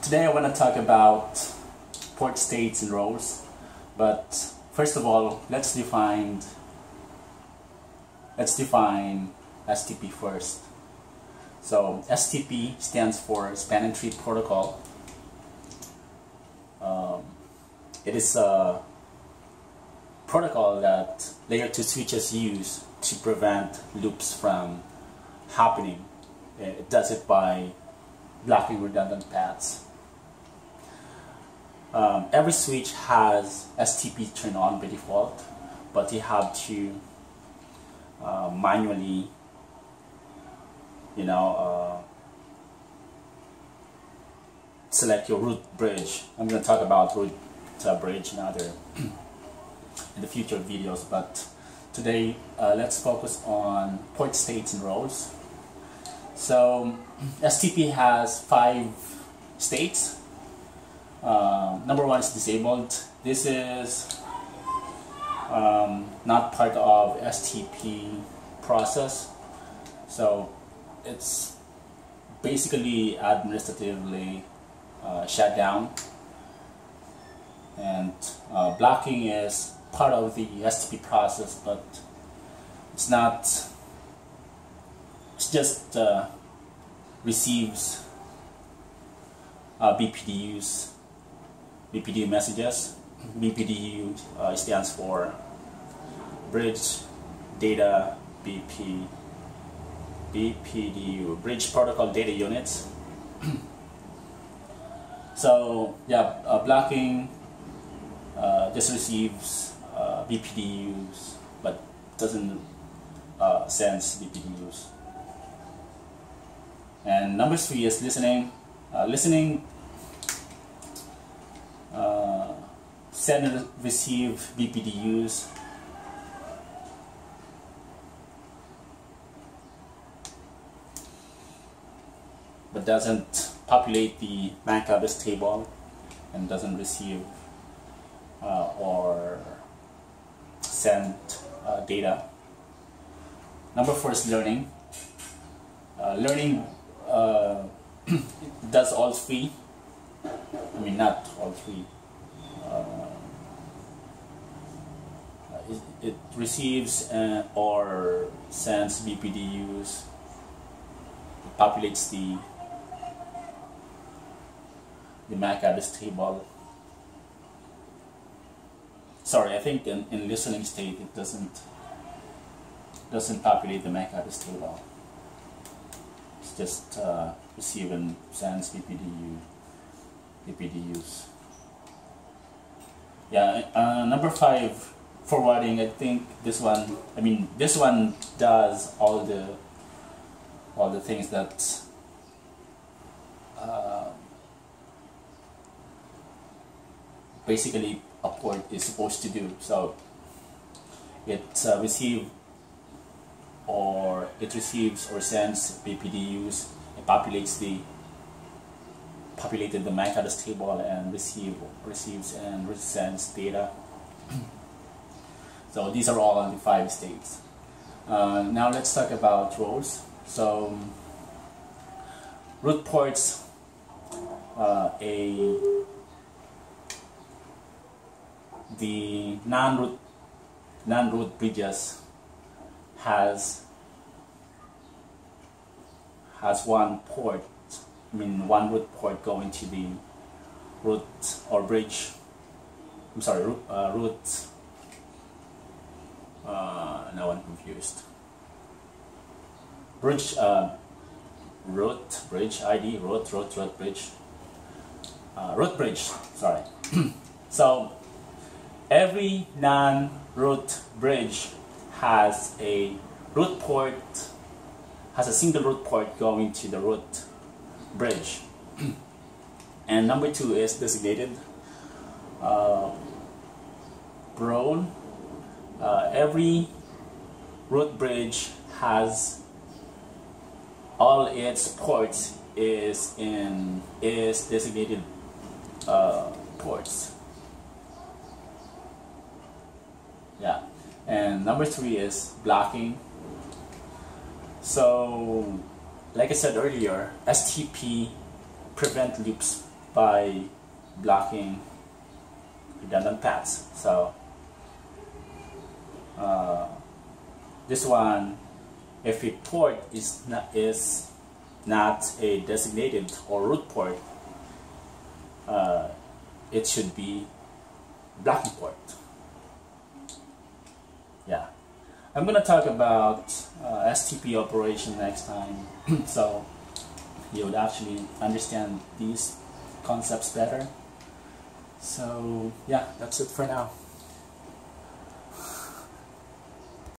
Today I want to talk about port states and roles, but first of all, let's define STP first. So STP stands for Span and Tree Protocol. It is a protocol that layer 2 switches use to prevent loops from happening. It does it by blocking redundant paths. Every switch has STP turned on by default, but you have to manually, select your root bridge. I'm going to talk about root bridge in the future videos, but today let's focus on port states and roles. So STP has 5 states. Number 1 is disabled. This is not part of STP process, so it's basically administratively shut down, and blocking is part of the STP process, but it's not. It just receives BPDU messages. BPDU stands for Bridge Data BPDU, Bridge Protocol Data Units. So yeah, blocking just receives BPDUs, but doesn't sense BPDUs. And number 3 is listening. Listening send and receive BPDUs, but doesn't populate the MAC address table and doesn't receive or send data. Number 4 is learning. Learning does all 3. I mean, not all 3. It receives or sends BPDUs. It populates the MAC address table. Sorry, I think in listening state it doesn't populate the MAC address table. It's just receive and sends BPDUs. Yeah, number 5, forwarding. I think this one. I mean, this one does all the things that basically a port is supposed to do. So it receives or sends BPDUs. It populated the MAC address table and receives and sends data. So these are all on the 5 states. Now let's talk about roles. So root ports, the non-root bridges has one port. I mean, one root port going to the root or bridge. I'm sorry, root. Now I'm confused. Bridge, root, bridge ID, root bridge. Root bridge. Sorry. So every non-root bridge has a root port. Has a single root port going to the root bridge. And number 2 is designated role. Every root bridge has all its ports is designated ports. Yeah, and number 3 is blocking. So, like I said earlier, STP prevent loops by blocking redundant paths. So this one, if a port is not a designated or root port, it should be blocking port. Yeah, I'm gonna talk about STP operation next time, so you would actually understand these concepts better. So yeah, that's it for now.